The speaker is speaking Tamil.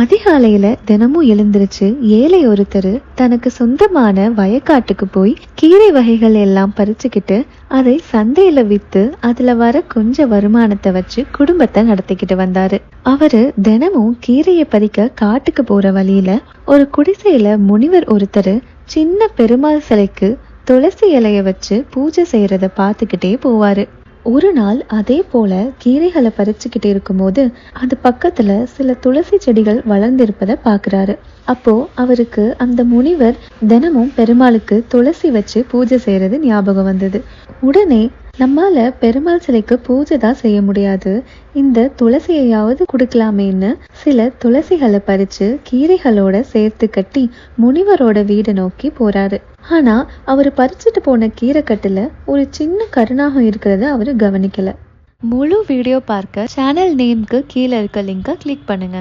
அதிகாலையில தினமும் எழுந்திருச்சு ஏழை ஒருத்தர் தனக்கு சொந்தமான வயக்காட்டுக்கு போய் கீரை வகைகள் எல்லாம் பறிச்சுக்கிட்டு அதை சந்தையில வித்து அதுல வர கொஞ்சம் வருமானத்தை வச்சு குடும்பத்தை நடத்திக்கிட்டு வந்தாரு. அவரு தினமும் கீரையை பறிக்க காட்டுக்கு போற வழியில ஒரு குடிசையில முனிவர் ஒருத்தர் சின்ன பெருமாள் சிலைக்கு துளசி இலைய வச்சு பூஜை செய்யறத பார்த்துக்கிட்டே போவாரு. ஒரு நாள் அதே போல கீரைகளை பறிச்சுக்கிட்டு இருக்கும்போது அது பக்கத்துல சில துளசி செடிகள் வளர்ந்திருப்பதை பாக்குறாரு. அப்போ அவருக்கு அந்த முனிவர் தினமும் பெருமாளுக்கு துளசி வச்சு பூஜை செய்யறது ஞாபகம் வந்தது. உடனே நம்மால பெருமாள் சிலைக்கு பூஜை தான் செய்ய முடியாது, இந்த துளசியையாவது கொடுக்கலாமேன்னு சில துளசிகளை பறிச்சு கீரைகளோட சேர்த்து கட்டி முனிவரோட வீடு நோக்கி போறாரு. ஆனா அவரு பறிச்சுட்டு போன கீரைக்கட்டுல ஒரு சின்ன கருநாகம் இருக்கிறத அவரு கவனிக்கல. முழு வீடியோ பார்க்க சேனல் நேம்க்கு கீழே இருக்க லிங்கை கிளிக் பண்ணுங்க.